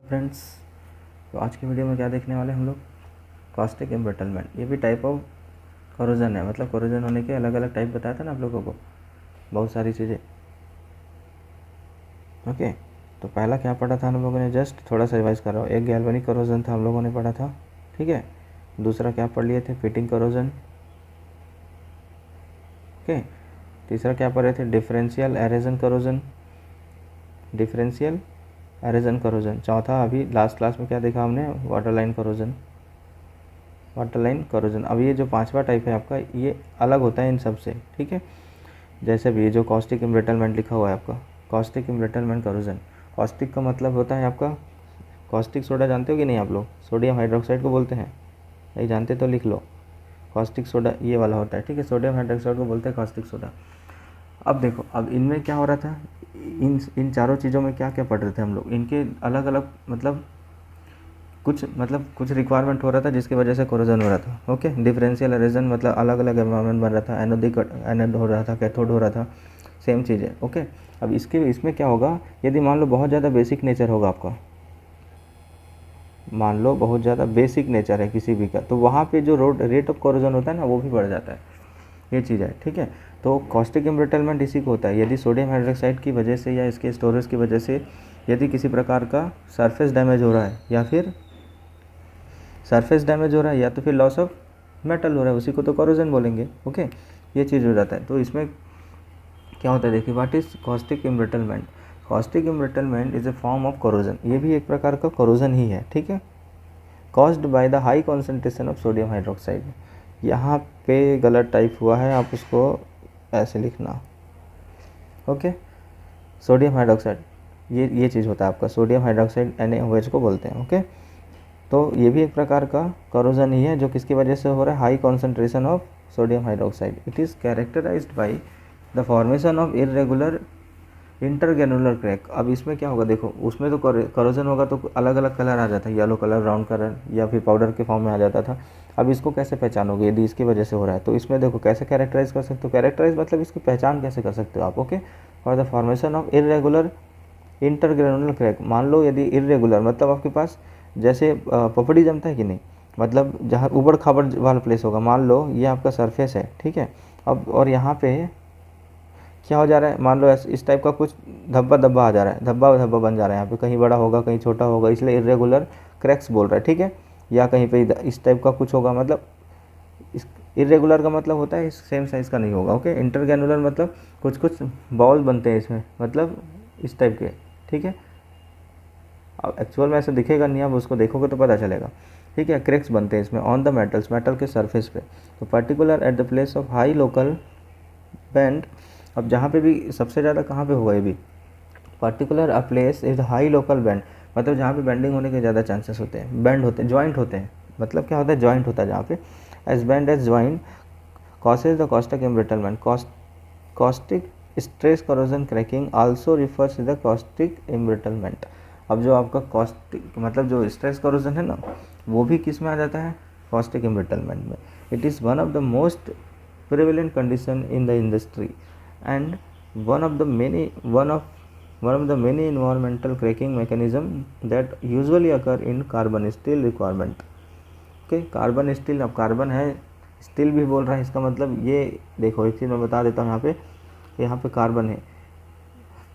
Friends, तो आज की वीडियो में क्या देखने वाले हम लोग, कॉस्टिक एम्ब्रिटलमेंट। ये भी टाइप ऑफ कोरोजन है, मतलब कोरोजन होने के अलग अलग टाइप बताया था ना आप लोगों को, बहुत सारी चीज़ें। ओके, तो पहला क्या पढ़ा था हम लोगों ने, जस्ट थोड़ा सा रिवाइज कर रहा हूँ। एक गैल्वेनिक कोरोजन था, हम लोगों ने पढ़ा था, ठीक है। दूसरा क्या पढ़ लिए थे, फिटिंग कोरोजन। ओके, तीसरा क्या पढ़ रहे थे, डिफरेंशियल एरेजन कोरोजन, डिफरेंशियल एरेजन कोरोजन। चौथा अभी लास्ट क्लास में क्या देखा हमने, वाटरलाइन कोरोजन, वाटरलाइन कोरोजन। अब ये जो पांचवा टाइप है आपका, ये अलग होता है इन सब से, ठीक है। जैसे भी ये जो कॉस्टिक एम्ब्रिटलमेंट लिखा हुआ है आपका, कॉस्टिक एम्ब्रिटलमेंट कोरोजन। कॉस्टिक का मतलब होता है आपका, कॉस्टिक सोडा जानते हो कि नहीं आप लोग, सोडियम हाइड्रोक्साइड को बोलते हैं, नहीं जानते तो लिख लो। कॉस्टिक सोडा ये वाला होता है, ठीक है, सोडियम हाइड्रोक्साइड को बोलते हैं कॉस्टिक सोडा। अब देखो, अब इनमें क्या हो रहा था, इन चारों चीज़ों में क्या क्या पढ़ रहे थे हम लोग, इनके अलग अलग कुछ रिक्वायरमेंट हो रहा था जिसकी वजह से कोरोजन हो रहा था। ओके, डिफरेंशियल एरेजन मतलब अलग अलग एनवायरनमेंट बन रहा था, एनोड हो रहा था, कैथोड हो रहा था, सेम चीज़ है। ओके, अब इसमें क्या होगा, यदि मान लो बहुत ज़्यादा बेसिक नेचर होगा आपका, मान लो बहुत ज़्यादा बेसिक नेचर है किसी भी का, तो वहाँ पे जो रेट ऑफ कोरोजन होता है ना, वो भी बढ़ जाता है। ये चीज़ है, ठीक है। तो कॉस्टिक एम्ब्रिटलमेंट इसी को होता है, यदि सोडियम हाइड्रोक्साइड की वजह से या इसके स्टोरेज की वजह से यदि किसी प्रकार का सरफेस डैमेज हो रहा है, या फिर सरफेस डैमेज हो रहा है, या तो फिर लॉस ऑफ मेटल हो रहा है, उसी को तो कोरोजन बोलेंगे। ओके, ये चीज़ हो जाता है। तो इसमें क्या होता है, देखिए, what is caustic embrittlement. Caustic embrittlement is a form of corrosion, ये भी एक प्रकार का कोरोजन ही है, ठीक है। Caused by the high concentration of sodium hydroxide. यहाँ पे गलत टाइप हुआ है, आप उसको ऐसे लिखना। ओके, सोडियम हाइड्रोक्साइड, ये चीज़ होता है आपका, सोडियम हाइड्रोक्साइड NaOH को बोलते हैं। ओके, तो ये भी एक प्रकार का कोरोजन ही है, जो किसकी वजह से हो रहा है, high concentration of sodium hydroxide. It is characterized by the formation of irregular intergranular crack. अब इसमें क्या होगा, देखो, उसमें तो कोरोजन होगा तो अलग अलग कलर आ जाता है, येलो कलर, ब्राउन कलर, या फिर पाउडर के फॉर्म में आ जाता था। अब इसको कैसे पहचानोगे यदि इसकी वजह से हो रहा है, तो इसमें देखो कैसे कैरेक्टराइज कर सकते हो, कैरेक्टराइज मतलब इसकी पहचान कैसे कर सकते हो आप। Okay, for the formation of irregular intergranular crack. मान लो यदि इरेगुलर मतलब आपके पास जैसे पपड़ी जमता है कि नहीं, मतलब जहाँ उबड़ खाबड़ वाला प्लेस होगा, मान लो ये आपका सरफेस है, ठीक है। अब और यहाँ पे क्या हो जा रहा है, मान लो इस टाइप का कुछ धब्बा धब्बा आ जा रहा है, धब्बा धब्बा बन जा रहा है यहाँ पे, कहीं बड़ा होगा कहीं छोटा होगा, इसलिए इरेगुलर क्रैक्स बोल रहा है, ठीक है। या कहीं पे इस टाइप का कुछ होगा, मतलब इस इरेगुलर का मतलब होता है सेम साइज़ का नहीं होगा। ओके, इंटरग्रेनुलर मतलब कुछ कुछ बॉल बनते हैं इसमें, मतलब इस टाइप के, ठीक है। अब एक्चुअल में ऐसा दिखेगा नहीं, आप उसको देखोगे तो पता चलेगा, ठीक है। क्रैक्स बनते हैं इसमें ऑन द मेटल्स, मेटल के सरफेस पे। तो particular at the place of high local bend. अब जहाँ पे भी सबसे ज़्यादा कहाँ पे होगा, ये भी particular a place is high local bend, मतलब जहाँ पे बेंडिंग होने के ज़्यादा चांसेस होते हैं, बेंड होते हैं, जॉइंट होते हैं, मतलब क्या होता है, जॉइंट होता है जहाँ पे, as bend as joint causes the caustic embrittlement. Caustic stress corrosion cracking also refers to the caustic embrittlement. अब जो आपका caustic मतलब जो stress corrosion है ना, वो भी किस में आ जाता है, caustic embrittlement में। It is one of the most prevalent condition in the industry and one of the many environmental cracking mechanism that usually occur in carbon steel requirement. Okay, carbon steel, अब carbon है, steel भी बोल रहा है, इसका मतलब ये देखो, एक चीज़ मैं बता देता हूँ, यहाँ पे कार्बन है।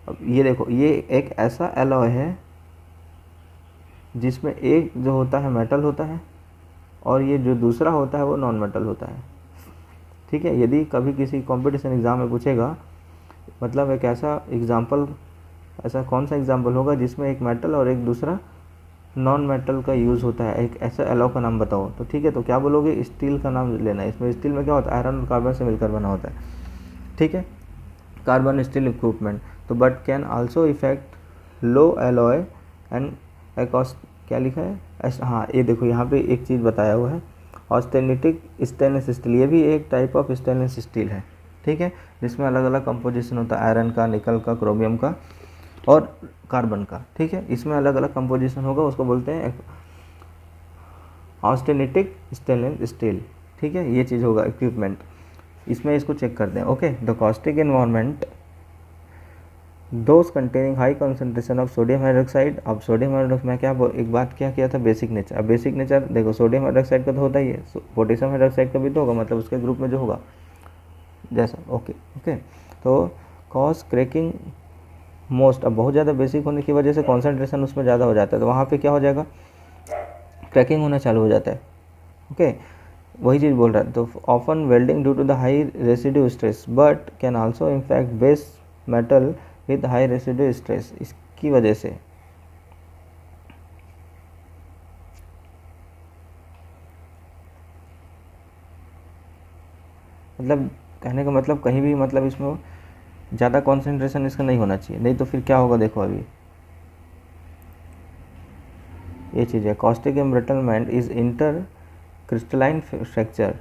अब ये देखो, ये एक ऐसा एलॉय है जिसमें एक जो होता है मेटल होता है, और ये जो दूसरा होता है वो नॉन मेटल होता है, ठीक है। यदि कभी किसी कंपटीशन एग्ज़ाम में पूछेगा, मतलब एक ऐसा एग्जाम्पल, ऐसा कौन सा एग्जाम्पल होगा जिसमें एक मेटल और एक दूसरा नॉन मेटल का यूज़ होता है, एक ऐसा एलॉय का नाम बताओ, तो ठीक है, तो क्या बोलोगे, स्टील का नाम लेना है। इसमें स्टील में क्या होता है, आयरन और कार्बन से मिलकर बना होता है, ठीक है, कार्बन स्टील इक्विपमेंट। तो but can also affect low alloy and एकॉस, क्या लिखा है, हाँ ये देखो, यहाँ पे एक चीज़ बताया हुआ है, ऑस्टेनिटिक स्टेनलेस स्टील, ये भी एक टाइप ऑफ स्टेनलेस स्टील है, ठीक है, जिसमें अलग अलग कंपोजिशन होता है, आयरन का, निकल का, क्रोमियम का और कार्बन का, ठीक है। इसमें अलग अलग कंपोजिशन होगा, उसको बोलते हैं ऑस्टेनिटिक स्टेनलेस स्टील, ठीक है, ये चीज़ होगा इक्विपमेंट। इसमें इसको चेक करते हैं। Okay, the caustic environment those containing high concentration of sodium hydroxide. अब सोडियम हाइड्रोक्साइड में क्या एक बात क्या किया था, बेसिक नेचर। अब बेसिक नेचर देखो, सोडियम हाइड्रोक्साइड का तो होता ही है, पोटेशियम हाइड्रोक्साइड का भी तो होगा, मतलब उसके ग्रुप में जो होगा जैसा। ओके ओके, तो कॉज क्रैकिंग मोस्ट। अब बहुत ज़्यादा बेसिक होने की वजह से कॉन्सेंट्रेशन उसमें ज़्यादा हो जाता है, तो वहाँ पे क्या हो जाएगा, क्रैकिंग होना चालू हो जाता है। ओके, वही चीज़ बोल रहा है। तो often welding due to the high residue stress but can also impact base metal with high residue stress. इसकी वजह से मतलब कहने का मतलब कहीं भी मतलब इसमें ज़्यादा कॉन्सेंट्रेशन इसका नहीं होना चाहिए, नहीं तो फिर क्या होगा देखो अभी ये चीज़ है। Caustic embrittlement is intercrystalline fracture.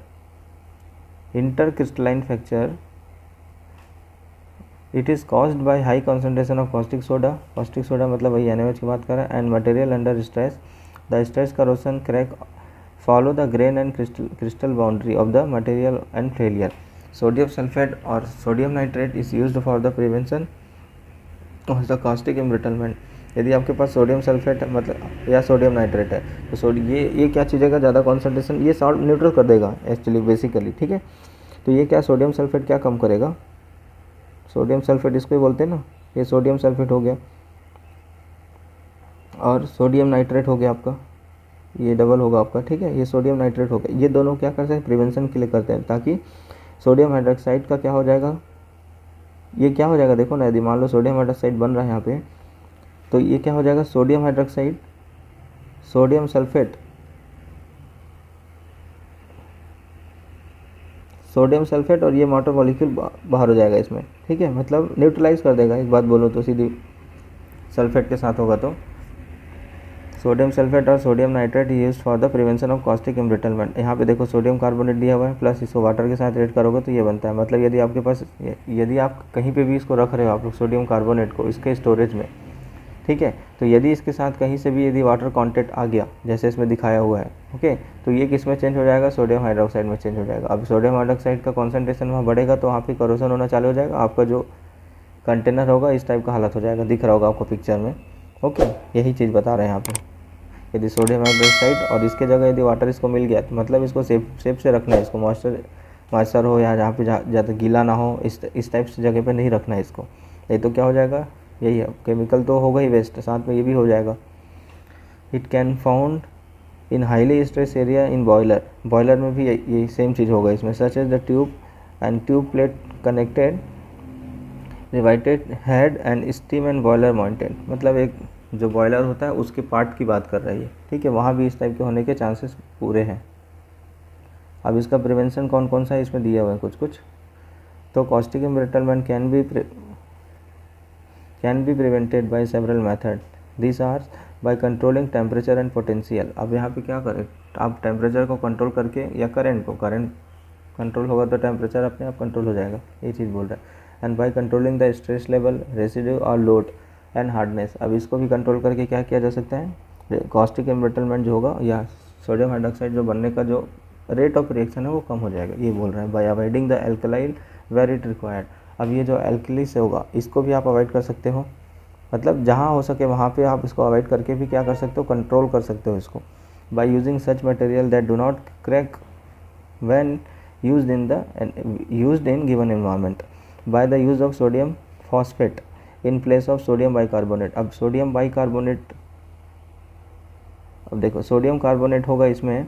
Intercrystalline fracture it is caused by high concentration of caustic soda. Caustic soda मतलब वही NaOH की बात कर रहा है। And material under stress, the stress corrosion crack follow the grain and crystal boundary of the material and failure. Sodium sulphate और sodium nitrate is used for the prevention of the caustic embrittlement. यदि आपके पास sodium sulphate मतलब या sodium nitrate है तो ये क्या चीज़ है, ज़्यादा कॉन्सेंट्रेशन ये सॉल्ट न्यूट्रल कर देगा एक्चुअली बेसिकली, ठीक है। तो ये क्या सोडियम सल्फेट क्या कम करेगा, सोडियम सल्फेट इसको ही बोलते हैं ना, ये सोडियम सल्फेट हो गया और सोडियम नाइट्रेट हो गया आपका, ये डबल होगा आपका, ठीक है। ये सोडियम नाइट्रेट हो गया, ये दोनों क्या करते हैं, प्रिवेंशन के लिए करते हैं, ताकि सोडियम हाइड्रोक्साइड का क्या हो जाएगा, ये क्या हो जाएगा देखो ना, यदि मान लो सोडियम हाइड्रोक्साइड बन रहा है यहाँ पे, तो ये क्या हो जाएगा, sodium hydroxide sodium sulphate, sodium sulphate और ये वाटर मॉलिक्यूल बाहर हो जाएगा इसमें, ठीक है, मतलब न्यूट्रलाइज कर देगा। एक बात बोलो तो सीधी सल्फेट के साथ होगा तो सोडियम सल्फेट और sodium nitrate use for the prevention of caustic embrittlement. यहाँ पे देखो सोडियम कार्बोनेट दिया हुआ है प्लस इसको वाटर के साथ रेड करोगे तो ये बनता है। मतलब यदि आपके पास यदि आप कहीं पे भी इसको रख रहे हो आप लोग सोडियम कार्बोनेट को इसके स्टोरेज में, ठीक है, तो यदि इसके साथ कहीं से भी यदि वाटर कॉन्टेक्ट आ गया जैसे इसमें दिखाया हुआ है, ओके, तो ये किस में चेंज हो जाएगा, सोडियम हाइड्रोक्साइड में चेंज हो जाएगा। अब सोडियम हाइड्रोक्साइड का कॉन्सेंट्रेशन वहाँ बढ़ेगा तो वहाँ पे करोशन होना चालू हो जाएगा, आपका जो कंटेनर होगा इस टाइप का हालत हो जाएगा, दिख रहा होगा आपको पिक्चर में। ओके, यही चीज़ बता रहे हैं यहाँ पे। यदि सोडियम हाइड्रोक्साइड और इसके जगह यदि वाटर इसको मिल गया तो मतलब इसको सेफ से रखना है, इसको मॉइस्चर हो या जहाँ पे ज़्यादा गीला ना हो, इस टाइप से जगह पे नहीं रखना है इसको, नहीं तो क्या हो जाएगा, यही है, केमिकल तो होगा ही वेस्ट, साथ में ये भी हो जाएगा। It can found in highly stress area in boiler. Boiler में भी यही सेम चीज़ होगा इसमें, such as the tube and tube plate connected riveted head and steam and boiler mountain. मतलब एक जो बॉयलर होता है उसके पार्ट की बात कर रही है, ठीक है, वहाँ भी इस टाइप के होने के चांसेस पूरे हैं। अब इसका प्रिवेंशन कौन कौन सा है इसमें दिया हुआ है कुछ कुछ। तो caustic embrittlement can be prevented by several method, this are by controlling temperature and potential. अब यहाँ पे क्या करें, आप टेम्परेचर को कंट्रोल करके या करंट कंट्रोल होगा तो टेम्परेचर अपने आप कंट्रोल हो जाएगा, ये चीज़ बोल रहा है। And by controlling the stress level, residue और लोड एंड हार्डनेस। अब इसको भी कंट्रोल करके क्या किया जा सकता है, कॉस्टिक एम्ब्रिटलमेंट जो होगा या सोडियम हाइड्रोक्साइड जो बनने का जो रेट ऑफ रिएक्शन है वो कम हो जाएगा, ये बोल रहा है। बाय अवॉइडिंग द एल्कलाइल वेर इट रिक्वायर्ड। अब ये जो एल्कली से होगा इसको भी आप अवॉइड कर सकते हो, मतलब जहाँ हो सके वहाँ पे आप इसको अवॉइड करके भी क्या कर सकते हो, कंट्रोल कर सकते हो इसको। By using such material that do not crack when used in given environment, by the use of sodium phosphate in place of sodium bicarbonate। अब सोडियम बाइकार्बोनेट, अब देखो सोडियम कार्बोनेट होगा इसमें,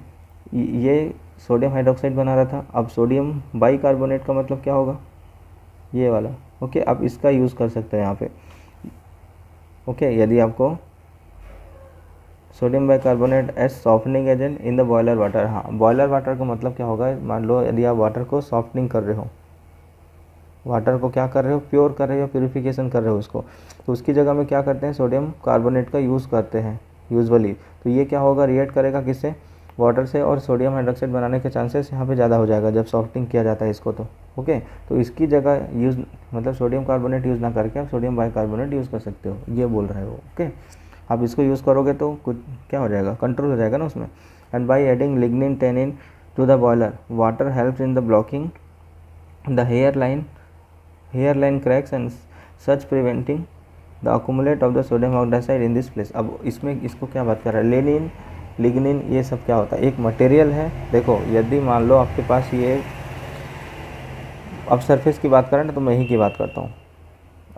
ये सोडियम हाइड्रोक्साइड बना रहा था, अब सोडियम बाइकार्बोनेट का मतलब क्या होगा, ये वाला, ओके। अब इसका यूज़ कर सकते हैं यहाँ पे, ओके। यदि आपको sodium bicarbonate as softening agent in the boiler water. हाँ, बॉयलर वाटर का मतलब क्या होगा, मान लो यदि आप वाटर को सॉफ्टनिंग कर रहे हो, वाटर को क्या कर रहे हो, प्योर कर रहे हो, प्योरीफिकेशन कर रहे हो उसको, तो उसकी जगह में क्या करते हैं, सोडियम कार्बोनेट का यूज़ करते हैं यूजुअली। तो ये क्या होगा, रिएक्ट करेगा किससे, वाटर से, और सोडियम हाइड्रोक्साइड बनाने के चांसेस यहाँ पे ज़्यादा हो जाएगा जब सॉफ्टनिंग किया जाता है इसको, तो ओके। तो इसकी जगह यूज़ मतलब सोडियम कार्बोनेट यूज़ ना करके आप सोडियम बाइकार्बोनेट यूज़ कर सकते हो, ये बोल रहे हो, ओके। आप इसको यूज़ करोगे तो कुछ क्या हो जाएगा, कंट्रोल हो जाएगा ना उसमें। And by adding lignin tannin to the boiler water helps in the blocking the hair line cracks and such preventing the accumulate of the sodium oxide in this place. अब इसमें इसको क्या बात कर रहा है, लेनिन लिग्निन ये सब क्या होता है, एक मटेरियल है। देखो यदि मान लो आपके पास ये, अब सरफेस की बात करें ना तो मैं यही की बात करता हूँ,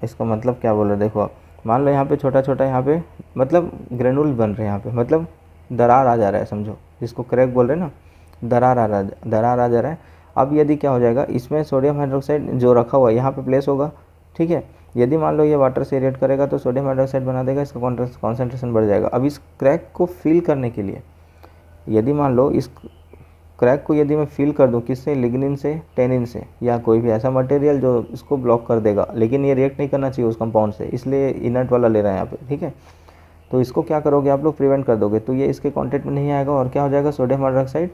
इसका मतलब क्या बोल रहे हैं, देखो आप मान लो यहाँ पे छोटा छोटा यहाँ पे मतलब ग्रेनुल बन रहे हैं यहाँ पे, मतलब दरार आ जा रहा है, समझो जिसको क्रैक बोल रहे हैं ना, दरार आ जा रहा है। अब यदि क्या हो जाएगा, इसमें सोडियम हाइड्रोक्साइड जो रखा हुआ है यहाँ पे प्लेस होगा, ठीक है। यदि मान लो ये वाटर से रिएक्ट करेगा तो सोडियम हाइड्रोक्साइड बना देगा, इसका कॉन्सेंट्रेशन बढ़ जाएगा। अब इस क्रैक को फिल करने के लिए, यदि मान लो इस क्रैक को यदि मैं फिल कर दूं किससे, लिग्निन से, टेनिन से, या कोई भी ऐसा मटेरियल जो इसको ब्लॉक कर देगा, लेकिन ये रिएक्ट नहीं करना चाहिए उस कंपाउंड से, इसलिए इनर्ट वाला ले रहे हैं यहाँ पे, ठीक है। तो इसको क्या करोगे आप लोग, प्रिवेंट कर दोगे, तो ये इसके कॉन्टेक्ट में नहीं आएगा और क्या हो जाएगा, सोडियम हाइड्रोक्साइड,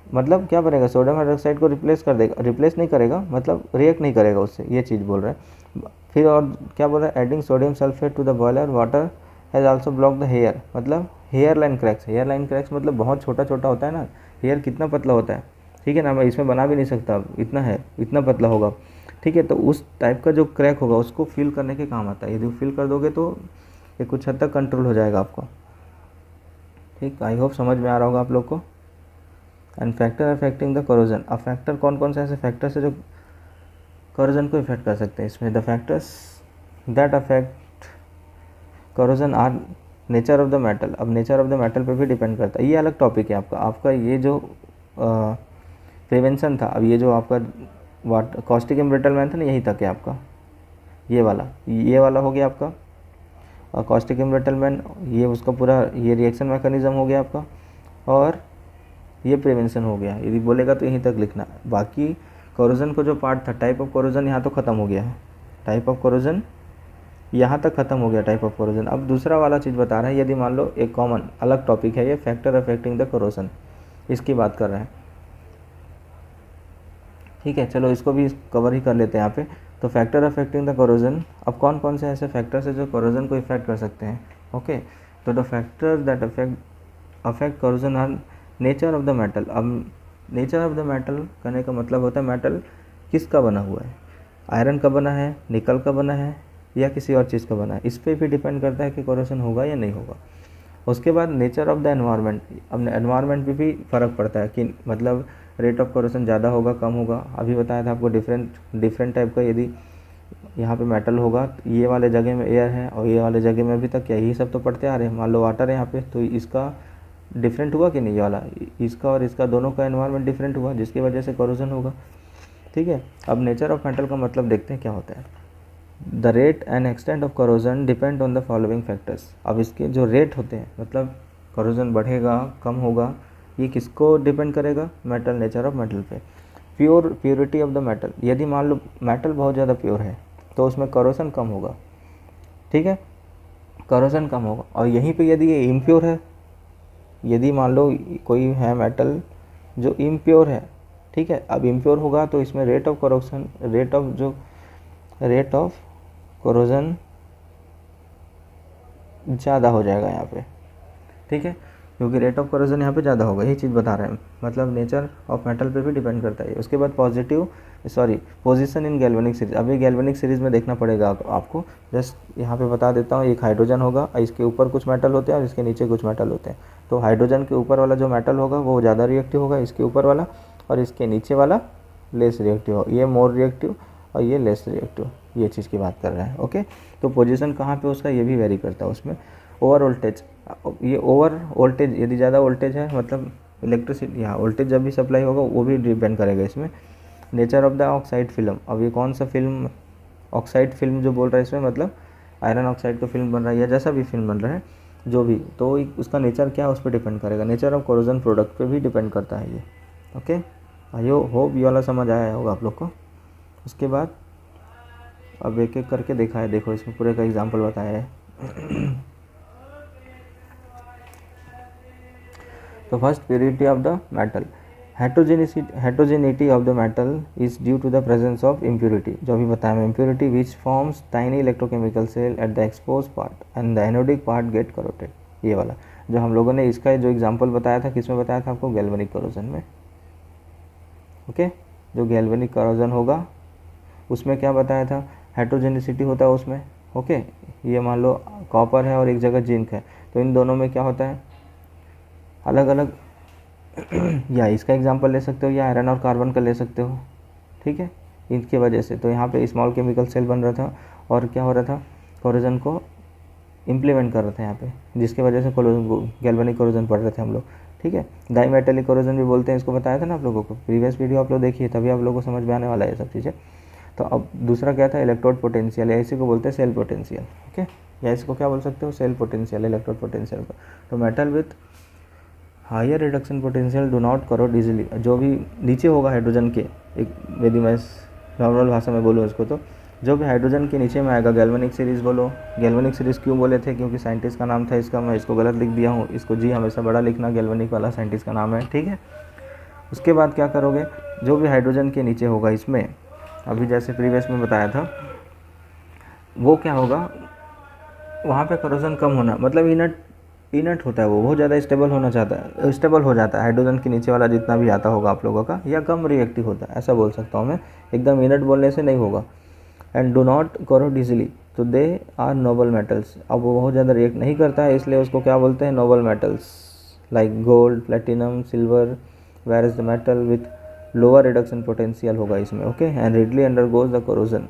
मतलब क्या बनेगा, सोडियम हाइड्रोक्साइड को रिप्लेस कर देगा, रिप्लेस नहीं करेगा मतलब रिएक्ट नहीं करेगा उससे, ये चीज़ बोल रहे हैं। फिर और क्या बोल रहा है, adding sodium sulphate to the boiler water has also block the hair, मतलब hair line cracks. Hair line cracks मतलब बहुत छोटा छोटा होता है ना, हेयर कितना पतला होता है, ठीक है ना, मैं इसमें बना भी नहीं सकता, इतना है, इतना पतला होगा, ठीक है। तो उस टाइप का जो क्रैक होगा उसको फिल करने के काम आता है, यदि फिल कर दोगे तो ये कुछ हद तक कंट्रोल हो जाएगा आपका, ठीक। आई होप समझ में आ रहा होगा आप लोग को। And factor affecting the corrosion, अब फैक्टर कौन कौन से ऐसे फैक्टर्स है जो कोरोजन को इफेक्ट कर सकते हैं, इसमें the factors that affect corrosion are nature of the metal. अब नेचर ऑफ द मेटल पे भी डिपेंड करता है, ये अलग टॉपिक है आपका ये जो प्रिवेंशन था। अब ये जो आपका वाटर कॉस्टिक एम्ब्रिटलमेंट था ना, यही तक है आपका, ये वाला हो गया आपका और कॉस्टिक एम्ब्रिटलमेंट, ये उसका पूरा ये रिएक्शन मैकेनिज्म हो गया आपका, और ये प्रिवेंशन हो गया। यदि बोलेगा तो यहीं तक लिखना, बाकी कोरोजन को जो पार्ट था, टाइप ऑफ कोरोजन यहाँ तो ख़त्म हो गया है, टाइप ऑफ कोरोजन यहाँ तक ख़त्म हो गया, टाइप ऑफ कोरोजन। अब दूसरा वाला चीज़ बता रहा है, यदि मान लो एक कॉमन अलग टॉपिक है ये, फैक्टर अफेक्टिंग द कोरोजन, इसकी बात कर रहे हैं, ठीक है। चलो इसको भी कवर ही कर लेते हैं यहाँ पे। तो फैक्टर अफेक्टिंग द कोरोजन, अब कौन कौन से ऐसे फैक्टर्स है जो कोरोजन को इफेक्ट कर सकते हैं, ओके। तो the factors that affect corrosion are nature of the metal. अब नेचर ऑफ द मेटल कहने का मतलब होता है मेटल किसका बना हुआ है, आयरन का बना है, निकल का बना है, या किसी और चीज़ का बना है, इस पर भी डिपेंड करता है कि कोरोजन होगा या नहीं होगा। उसके बाद नेचर ऑफ द एनवायरनमेंट, अब एनवायरनमेंट पे भी फ़र्क पड़ता है कि मतलब रेट ऑफ कोरोजन ज़्यादा होगा कम होगा। अभी बताया था आपको डिफरेंट टाइप का, यदि यहाँ पे मेटल होगा तो ये वाले जगह में एयर है और ये वाले जगह में अभी तक क्या, यही सब तो पढ़ते आ रहे हैं। मान लो वाटर है यहाँ पे, तो इसका डिफरेंट हुआ कि नहीं, ये वाला, इसका और इसका दोनों का एनवायरनमेंट डिफरेंट हुआ, जिसकी वजह से कोरोजन होगा, ठीक है। अब नेचर ऑफ मेटल का मतलब देखते हैं क्या होता है। The rate and extent of corrosion depend on the following factors. अब इसके जो रेट होते हैं, मतलब कोरोजन बढ़ेगा कम होगा, ये किसको डिपेंड करेगा, मेटल, नेचर ऑफ मेटल पे। प्योरिटी ऑफ द मेटल, यदि मान लो मेटल बहुत ज़्यादा प्योर है तो उसमें कोरोजन कम होगा, ठीक है, कोरोजन कम होगा। और यहीं पे यदि ये इम्प्योर है, यदि मान लो कोई है मेटल जो इम्प्योर है, ठीक है, अब इम्प्योर होगा तो इसमें रेट ऑफ कोरोजन ज़्यादा हो जाएगा यहाँ पे, ठीक है, क्योंकि रेट ऑफ कोरोजन यहाँ पे ज़्यादा होगा, यही चीज़ बता रहे हैं, मतलब नेचर ऑफ मेटल पे भी डिपेंड करता है। उसके बाद पोजीशन इन गैल्वेनिक सीरीज। अभी गैल्वेनिक सीरीज में देखना पड़ेगा आपको, जस्ट यहाँ पे बता देता हूँ, एक हाइड्रोजन होगा, इसके ऊपर कुछ मेटल होते हैं और इसके नीचे कुछ मेटल होते हैं। तो हाइड्रोजन के ऊपर वाला जो मेटल होगा वो ज़्यादा रिएक्टिव होगा, इसके ऊपर वाला, और इसके नीचे वाला लेस रिएक्टिव होगा, ये मोर रिएक्टिव और ये लेस रिएक्टिव, ये चीज़ की बात कर रहे हैं, ओके। तो पोजीशन कहाँ पे उसका ये भी वेरी करता है उसमें। ओवर वोल्टेज, ये ओवर वोल्टेज, यदि ज़्यादा वोल्टेज है मतलब इलेक्ट्रिसिटी, यहाँ वोल्टेज जब भी सप्लाई होगा वो भी डिपेंड करेगा इसमें। Nature of the oxide film, अब ये कौन सा फिल्म, ऑक्साइड फिल्म जो बोल रहा है इसमें मतलब आयरन ऑक्साइड का फिल्म बन रहा है या जैसा भी फिल्म बन रहा है जो भी, तो उसका नेचर क्या है उस पर डिपेंड करेगा। नेचर ऑफ कोरोजन प्रोडक्ट पे भी डिपेंड करता है ये, ओके। आई होप ये वाला समझ आया होगा आप लोग को। उसके बाद अब एक एक करके देखा है, देखो इसमें पूरे का एग्जाम्पल बताया है। तो first, purity of the metal. Heterogeneity of the metal is due to the presence of impurity, जो अभी बताया मैं, impurity which forms tiny electrochemical cell at the expose part and the anodic part get corroded. ये वाला जो हम लोगों ने इसका जो एग्जांपल बताया था, किसमें बताया था आपको, गैल्वेनिक कोरोजन में, ओके। जो गैल्वेनिक कोरोजन होगा उसमें क्या बताया था, हेट्रोजेनिसिटी होता है उसमें। ओके, ये मान लो कॉपर है और एक जगह जिंक है, तो इन दोनों में क्या होता है, अलग अलग या इसका एग्जांपल ले सकते हो या आयरन और कार्बन का ले सकते हो, ठीक है। इनकी वजह से तो यहाँ पे स्मॉल केमिकल सेल बन रहा था और क्या हो रहा था, कोरोजन को इम्प्लीमेंट कर रहे थे यहाँ पे, जिसकी वजह से गैल्वेनिक कोरोजन पढ़ रहे थे हम लोग, ठीक है। डाई मेटेलिक कोरोजन भी बोलते हैं इसको, बताया था ना आप लोगों को, प्रीवियस वीडियो आप लोग देखिए, तभी आप लोगों को समझ में आने वाला है ये सब चीज़ें। तो अब दूसरा क्या था, इलेक्ट्रोड पोटेंशियल, या इसी को बोलते हैं सेल पोटेंशियल, ओके, या इसको क्या बोल सकते हो, सेल पोटेंशियल, इलेक्ट्रोड पोटेंशियल का। तो metal with higher reduction potential do not corrode easily, जो भी नीचे होगा हाइड्रोजन के, एक यदि मैं नॉर्मल भाषा में बोलूँ इसको, तो जो भी हाइड्रोजन के नीचे में आएगा, गैल्वेनिक सीरीज़ बोलो। गैल्वेनिक सीरीज़ क्यों बोले थे, क्योंकि साइंटिस्ट का नाम था इसका, मैं इसको गलत लिख दिया हूँ, इसको जी हमेशा बड़ा लिखना, गैल्वेनिक वाला साइंटिस्ट का नाम है, ठीक है। उसके बाद क्या करोगे, जो भी हाइड्रोजन के नीचे होगा इसमें, अभी जैसे प्रीवियस में बताया था, वो क्या होगा, वहाँ पे करोजन कम होना, मतलब इनट होता है, वो बहुत ज़्यादा स्टेबल होना चाहता है, स्टेबल हो जाता है हाइड्रोजन के नीचे वाला जितना भी आता होगा आप लोगों का, या कम रिएक्टिव होता है, ऐसा बोल सकता हूँ मैं, एकदम इनट बोलने से नहीं होगा। And do not corrode easily, तो दे आर नोबल मेटल्स, अब वो बहुत ज़्यादा रिएक्ट नहीं करता है, इसलिए उसको क्या बोलते हैं, noble metals, like gold, platinum, silver, where is the metal with lower reduction potential होगा इसमें, okay. And readily undergoes the corrosion,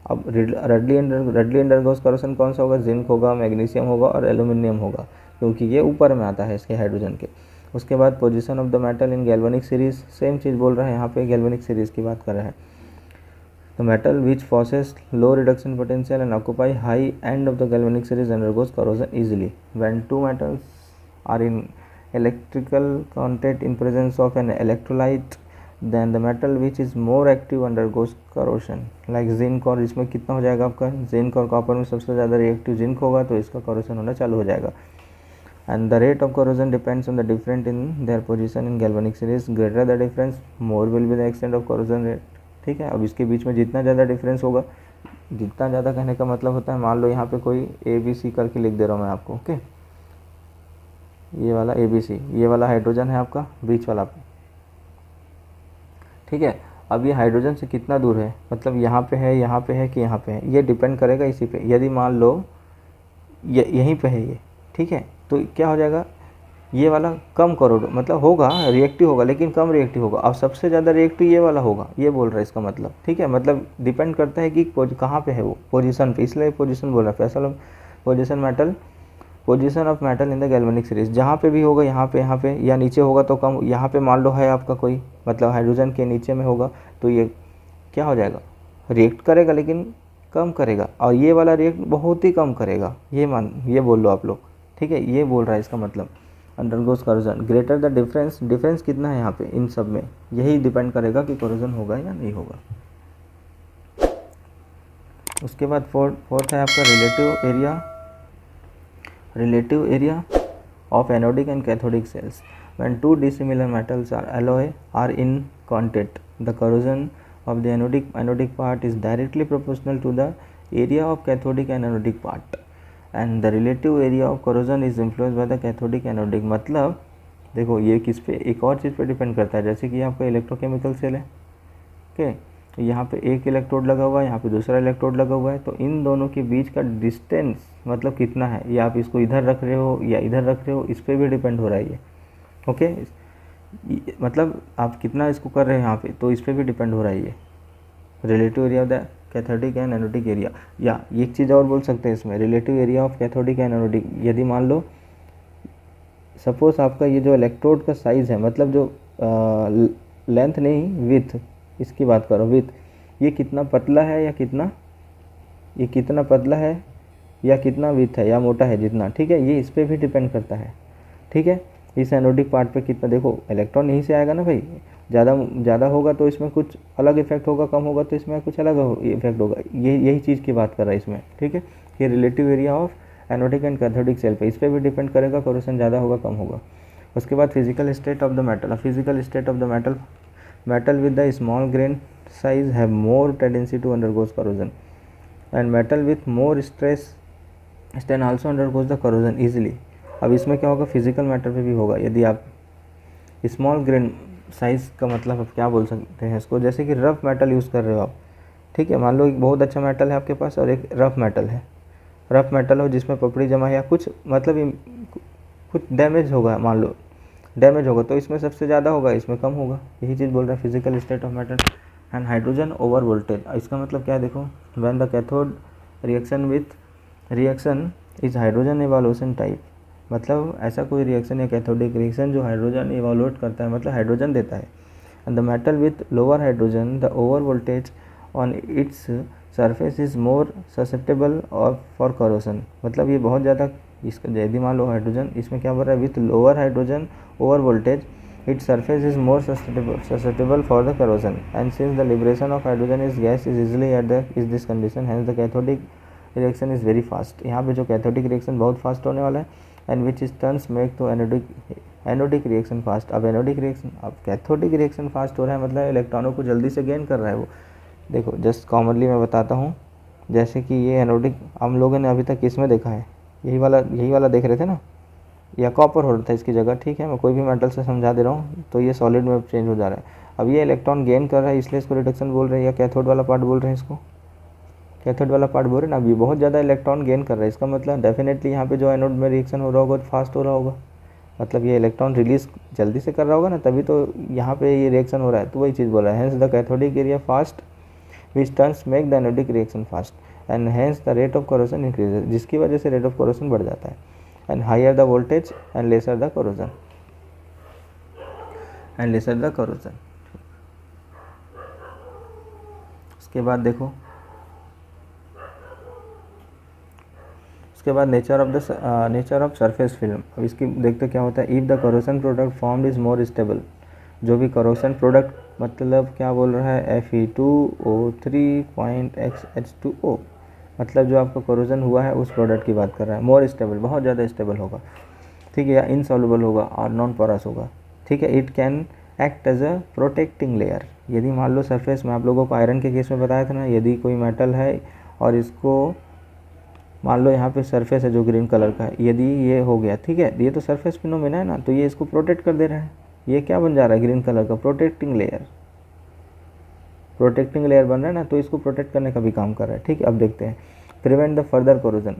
अब रेडली अंडरगोज कोरोजन कौन सा होगा, जिंक होगा, मैग्नीशियम होगा और एल्यूमिनियम होगा, क्योंकि ये ऊपर में आता है इसके हाइड्रोजन के। उसके बाद position of the metal in galvanic series, same चीज़ बोल रहे हैं यहाँ पे, गैल्वेनिक सीरीज की बात कर रहे हैं। The metal which possess low reduction potential and occupy high end of the galvanic series undergoes corrosion easily when two metals are in electrical contact in presence of an electrolyte, then the metal which is more active undergoes corrosion, like zinc, और इसमें कितना हो जाएगा आपका, zinc और copper में सबसे ज़्यादा रिएक्टिव जिंक होगा, तो इसका corrosion होना चालू हो जाएगा। and the rate of corrosion depends on the difference in their position in galvanic series, greater the difference more will be the extent of corrosion rate, ठीक है। अब इसके बीच में जितना ज़्यादा डिफरेंस होगा, जितना ज़्यादा कहने का मतलब होता है, मान लो यहाँ पे कोई ABC करके लिख दे रहा हूँ मैं आपको, ओके, ये वाला ABC, ये वाला हाइड्रोजन है आपका बीच वाला, ठीक है। अब ये हाइड्रोजन से कितना दूर है, मतलब यहाँ पे है, यहाँ पे है कि यहाँ पे है, ये डिपेंड करेगा इसी पे। यदि मान लो यहीं पे है ये, ठीक है, तो क्या हो जाएगा, ये वाला कम करोड़, मतलब होगा रिएक्टिव होगा, लेकिन कम रिएक्टिव होगा। अब सबसे ज़्यादा रिएक्टिव ये वाला होगा, ये बोल रहा है इसका मतलब, ठीक है। मतलब डिपेंड करता है कि कहाँ पे है वो, पोजीशन पे, इसलिए पोजीशन बोल रहा है। Faisal position metal, position of metal in the galvanic series, जहाँ पे भी होगा, यहाँ पे या नीचे होगा तो कम, यहाँ पे मान लो है आपका कोई, मतलब हाइड्रोजन के नीचे में होगा, तो ये क्या हो जाएगा, रिएक्ट करेगा लेकिन कम करेगा, और ये वाला रिएक्ट बहुत ही कम करेगा, ये बोल लो आप लोग, ठीक है। ये बोल रहा है इसका मतलब, undergoes corrosion greater the difference कितना है यहाँ पे, इन सब में यही डिपेंड करेगा कि कोरोजन होगा या नहीं होगा। उसके बाद फोर्थ है आपका relative area of anodic and cathodic cells. When two dissimilar metals are in contact, the corrosion of the anodic part is directly proportional to the area of cathodic and anodic part, and the relative area of corrosion is influenced by the cathodic anodic। मतलब देखो ये किस पे, एक और चीज़ पे depend करता है, जैसे कि आपका इलेक्ट्रोकेमिकल सेल है, ओके, यहाँ पे एक इलेक्ट्रोड लगा हुआ है, यहाँ पे दूसरा इलेक्ट्रोड लगा हुआ है, तो इन दोनों के बीच का डिस्टेंस मतलब कितना है, या आप इसको इधर रख रहे हो या इधर रख रहे हो, इस पर भी डिपेंड हो रहा है ये, ओके। मतलब आप कितना इसको कर रहे हैं यहाँ पे, तो इस पर भी डिपेंड हो रहा है ये relative area of the cathodic and anodic area. या एक चीज़ और बोल सकते हैं इसमें, relative area of cathodic and anodic. यदि मान लो सपोज आपका ये जो इलेक्ट्रोड का साइज़ है, मतलब जो लेंथ नहीं, विथ, इसकी बात करो, विथ, ये कितना पतला है या कितना, ये कितना पतला है या कितना विथ है या मोटा है जितना, ठीक है, ये इस पर भी डिपेंड करता है, ठीक है। इस एनोडिक पार्ट पे कितना, देखो इलेक्ट्रॉन यहीं से आएगा ना भाई, ज़्यादा होगा तो इसमें कुछ अलग इफेक्ट होगा, कम होगा तो इसमें कुछ अलग इफेक्ट होगा, यही चीज़ की बात कर रहा है इसमें, ठीक है। ये relative area of anodic and cathodic cell पे, इस पर भी डिपेंड करेगा, कोरोजन ज़्यादा होगा कम होगा। उसके बाद physical state of the metal, physical state of the metal with the small grain size have more tendency to undergoes corrosion, and metal with more stress strain also undergoes the corrosion easily। अब इसमें क्या होगा, physical matter पे भी होगा। यदि आप small grain size का मतलब आप क्या बोल सकते हैं इसको, जैसे कि रफ मेटल यूज़ कर रहे हो आप, ठीक है। मान लो एक बहुत अच्छा मेटल है आपके पास और एक रफ मेटल है, रफ मेटल हो जिसमें पपड़ी जमा है या कुछ मतलब कुछ डैमेज होगा, मान लो डैमेज होगा, तो इसमें सबसे ज़्यादा होगा, इसमें कम होगा। यही चीज़ बोल रहा है physical state of metal and hydrogen over voltage. इसका मतलब क्या है देखो, when the cathode reaction is hydrogen evolution type, मतलब ऐसा कोई रिएक्शन या कैथोडिक रिएक्शन जो हाइड्रोजन इवोल्यूट करता है, मतलब हाइड्रोजन देता है। And the metal with lower hydrogen the over voltage on its surface is more susceptible और फॉर करोसन, मतलब ये बहुत ज़्यादा इसका यदि मान लो हाइड्रोजन, इसमें क्या बोल रहा है, with lower hydrogen over voltage its surface is more susceptible for the corrosion, and since the liberation of hydrogen is gas is easily at this condition, hence the cathodic reaction is very fast। यहाँ पे जो cathodic reaction बहुत fast होने वाला है, and which is turns make to anodic reaction fast. अब anodic reaction, अब cathodic reaction fast हो रहा है मतलब इलेक्ट्रॉनों को जल्दी से गेन कर रहा है वो। देखो जस्ट कॉमनली मैं बताता हूँ, जैसे कि ये एनोडिक हम लोगों ने अभी तक किस में देखा है, यही वाला देख रहे थे ना, या कॉपर हो रहा था इसकी जगह, ठीक है। मैं कोई भी मेटल से समझा दे रहा हूँ तो ये सॉलिड में चेंज हो जा रहा है। अब ये इलेक्ट्रॉन गेन कर रहा है इसलिए इसको रिडक्शन बोल रहे हैं, या कैथोड वाला पार्ट बोल रहे हैं, इसको कैथोड वाला पार्ट बोल रहे हैं ना। अब ये बहुत ज़्यादा इलेक्ट्रॉन गेन कर रहा है, इसका मतलब डेफिनेटली यहाँ पे जो एनोड में रिएक्शन हो रहा होगा तो फास्ट हो रहा होगा, मतलब ये इलेक्ट्रॉन रिलीज जल्दी से कर रहा होगा ना, तभी तो यहाँ पे ये रिएक्शन हो रहा है। तो वही चीज़ बोल रहा है, hence the cathodic area fast which turns make the anodic reaction fast and hence the rate of corrosion increases, जिसकी वजह से रेट ऑफ करोशन बढ़ जाता है। and higher the voltage and lesser the corrosion उसके बाद देखो, उसके बाद नेचर ऑफ सरफेस फिल्म। अब इसकी देखते क्या होता है, if the corrosion product formed is more stable, जो भी करोशन प्रोडक्ट मतलब क्या बोल रहा है, Fe2O3.H2O, मतलब जो आपका कोरोजन हुआ है उस प्रोडक्ट की बात कर रहा है। मोर स्टेबल, बहुत ज़्यादा स्टेबल होगा, ठीक है, या इनसॉल्युबल होगा और नॉन पोरस होगा, ठीक है। It can act as a protecting layer. यदि मान लो सरफेस में, आप लोगों को आयरन के केस में बताया था ना, यदि कोई मेटल है और इसको मान लो यहाँ पे सरफेस है जो ग्रीन कलर का है, यदि ये हो गया, ठीक है, ये तो सरफेस फिनोमेना है ना, तो ये इसको प्रोटेक्ट कर दे रहा है। ये क्या बन जा रहा है, ग्रीन कलर का प्रोटेक्टिंग लेयर बन रहा है ना, तो इसको प्रोटेक्ट करने का भी काम कर रहा है, ठीक है। अब देखते हैं, प्रिवेंट द फर्दर कोरोजन,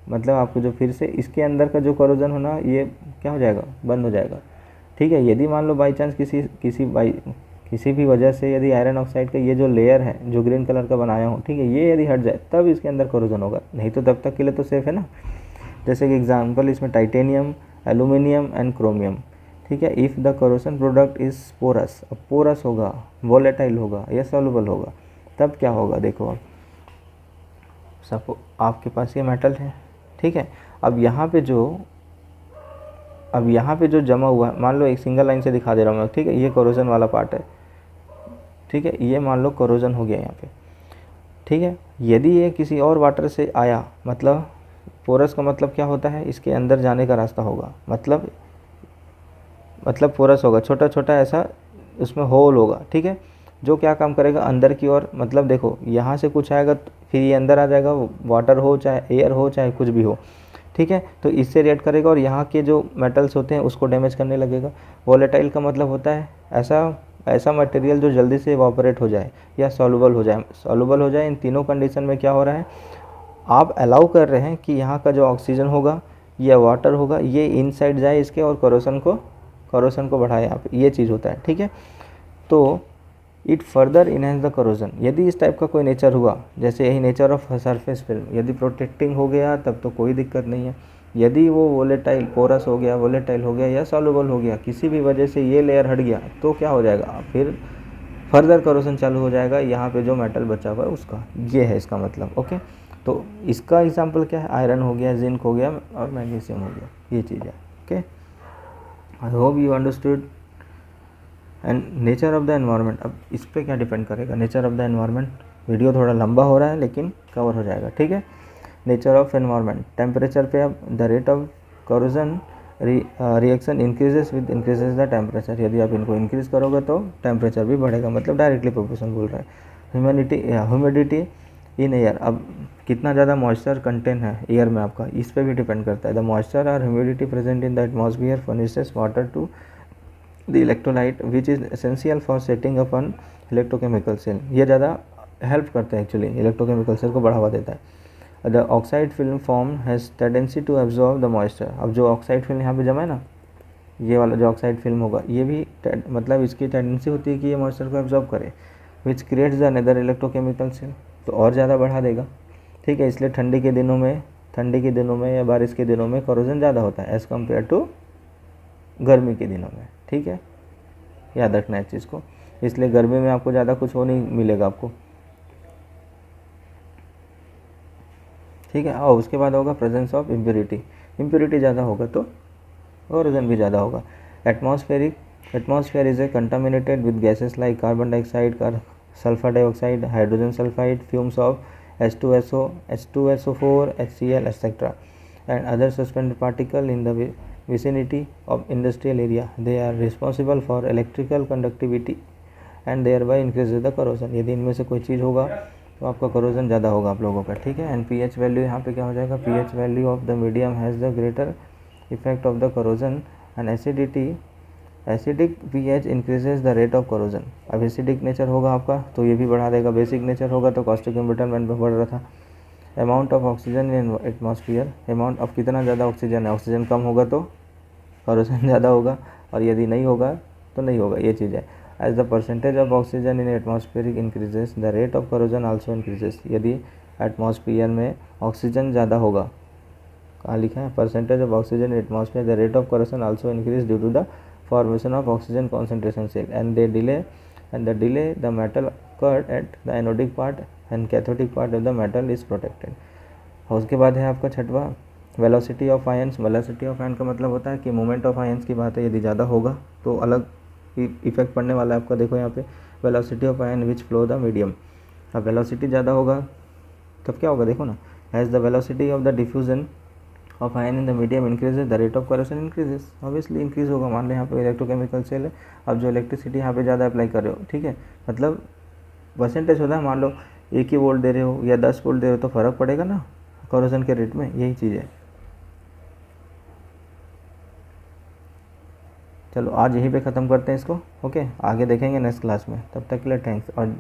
मतलब आपको जो फिर से इसके अंदर का जो कोरोजन होना ये क्या हो जाएगा, बंद हो जाएगा, ठीक है। यदि मान लो बाई चांस किसी भी वजह से यदि आयरन ऑक्साइड का ये जो लेयर है जो ग्रीन कलर का बनाया हो, ठीक है, ये यदि हट जाए तब इसके अंदर कोरोजन होगा, नहीं तो तब तक के लिए तो सेफ है ना। जैसे कि एग्जाम्पल इसमें टाइटेनियम, एल्यूमिनियम एंड क्रोमियम, ठीक है। If the corrosion product is porous, अब पोरस होगा, वोलेटाइल होगा या सॉल्युबल होगा, तब क्या होगा, देखो अब सपोज आपके पास ये मेटल है, ठीक है। अब यहाँ पे जो जमा हुआ है, मान लो एक सिंगल लाइन से दिखा दे रहा हूँ मैं, ठीक है, ये कोरोजन वाला पार्ट है, ठीक है, ये मान लो कोरोजन हो गया यहाँ पे, ठीक है। यदि ये किसी और वाटर से आया, मतलब पोरस का मतलब क्या होता है, इसके अंदर जाने का रास्ता होगा, मतलब पोरस होगा, छोटा छोटा ऐसा उसमें होल होगा, ठीक है, जो क्या काम करेगा अंदर की ओर, मतलब देखो यहाँ से कुछ आएगा फिर ये अंदर आ जाएगा, वाटर हो चाहे एयर हो चाहे कुछ भी हो, ठीक है, तो इससे रिएक्ट करेगा और यहाँ के जो मेटल्स होते हैं उसको डैमेज करने लगेगा। वोलेटाइल का मतलब होता है ऐसा मटेरियल जो जल्दी से इवापोरेट हो जाए या सॉल्युबल हो जाए। इन तीनों कंडीशन में क्या हो रहा है, आप अलाउ कर रहे हैं कि यहाँ का जो ऑक्सीजन होगा या वाटर होगा ये इनसाइड जाए इसके और कोरोशन को बढ़ाए, यहाँ पे ये चीज़ होता है, ठीक है। तो it further enhance the corrosion. यदि इस टाइप का कोई नेचर हुआ, जैसे यही नेचर ऑफ सरफेस फिल्म, यदि प्रोटेक्टिंग हो गया तब तो कोई दिक्कत नहीं है। यदि वो वोलेटाइल पोरस हो गया, वोलेटाइल हो गया या सॉल्युबल हो गया, किसी भी वजह से ये लेयर हट गया, तो क्या हो जाएगा, फिर फर्दर कोरोजन चालू हो जाएगा यहाँ पे जो मेटल बचा हुआ है उसका। ये है इसका मतलब, ओके। तो इसका एग्जाम्पल क्या है, आयरन हो गया, जिंक हो गया और मैग्नीशियम हो गया, ये चीज़ है, okay. I hope you understood. And nature of the environment, अब इस पर क्या डिपेंड करेगा, nature of the environment, video थोड़ा लंबा हो रहा है लेकिन कवर हो जाएगा, ठीक है। नेचर ऑफ एनवायरनमेंट, टेम्परेचर पे अब the rate of corrosion reaction increases with increases the temperature. यदि आप इनको इंक्रीज़ करोगे तो टेम्परेचर भी बढ़ेगा, मतलब डायरेक्टली प्रोपोर्शनल बोल रहा है। ह्यूमिडिटी इन एयर, अब कितना ज़्यादा मॉइस्चर कंटेंट है एयर में आपका, इस पर भी डिपेंड करता है। द मॉइस्चर और humidity present in the atmosphere furnishes water to the electrolyte which is essential for setting up on electrochemical cell. ये ज़्यादा हेल्प करते हैं एक्चुअली, इलेक्ट्रोकेमिकल सेल को बढ़ावा देता है। The oxide film form has tendency to absorb the moisture. अब जो ऑक्साइड फिल्म यहाँ पे जमा है ना, ये वाला जो ऑक्साइड फिल्म होगा, ये भी मतलब इसकी टेंडेंसी होती है कि ये मॉइस्चर को एब्जॉर्ब करे, which creates the another electrochemical cell, तो और ज़्यादा बढ़ा देगा। ठीक है, इसलिए ठंडी के दिनों में या बारिश के दिनों में कोरोजन ज़्यादा होता है एज़ कम्पेयर टू गर्मी के दिनों में। ठीक है, याद रखना है इस चीज़ को। इसलिए गर्मी में आपको ज़्यादा कुछ वो नहीं मिलेगा आपको। ठीक है, और उसके बाद होगा प्रेजेंस ऑफ इम्प्योरिटी ज़्यादा होगा तो कोरोजन भी ज़्यादा होगा। Atmosphere is a contaminated with gases like carbon dioxide, sulphur dioxide, hydrogen sulphide, fumes of H2SO, H2SO4, HCl, etc. and other suspended particles in the vicinity of industrial area. They are responsible for electrical conductivity and thereby increases the corrosion. यदि इनमें से कोई चीज़ होगा तो आपका corrosion ज़्यादा होगा आप लोगों का। ठीक है, एंड pH वैल्यू यहाँ पे क्या हो जाएगा, pH value of the medium has the greater effect of the corrosion and acidic pH increases the rate of corrosion. अब एसिडिक नेचर होगा आपका तो ये भी बढ़ा देगा, बेसिक नेचर होगा तो कॉस्टिक एम्ब्रिटलमेंट में बढ़ रहा था। Amount of oxygen in atmosphere, amount of कितना ज़्यादा ऑक्सीजन है, ऑक्सीजन कम होगा तो करोजन ज़्यादा होगा, और यदि नहीं होगा तो नहीं होगा, ये चीज़ है। As the percentage of oxygen in atmospheric increases the rate of corrosion also increases. यदि एटमॉस्फेयर में ऑक्सीजन ज़्यादा होगा, कहाँ लिखा है, percentage of oxygen in atmosphere the rate of corrosion also increase due to the formation of oxygen concentration cell and the delay the metal occurred at the anodic part and cathodic part of the metal is protected। और उसके बाद है आपका छठवा velocity of ions. Velocity of ion का मतलब होता है कि मोमेंट ऑफ आयंस की बात है, यदि ज़्यादा होगा तो अलग इफेक्ट पड़ने वाला है आपका। देखो यहाँ पे velocity of ion which flow the medium. अब वेलोसिटी ज़्यादा होगा तब क्या होगा, देखो ना, as the velocity of the diffusion of ion in the medium increases the rate of corrosion increases. Obviously increase होगा। मान लो यहाँ पे इलेक्ट्रोकेमिकल सेल है, अब जो इलेक्ट्रिसिटी यहाँ पे ज़्यादा अप्लाई कर रहे हो, ठीक है, मतलब परसेंटेज होता है, मान लो 1 ही वोल्ट दे रहे हो या 10 वोल्ट दे रहे हो तो फ़र्क पड़ेगा ना करोजन के रेट में, यही चीज़ है। चलो आज यहीं पे ख़त्म करते हैं इसको, ओके, आगे देखेंगे नेक्स्ट क्लास में। तब तक के लिए थैंक्स। और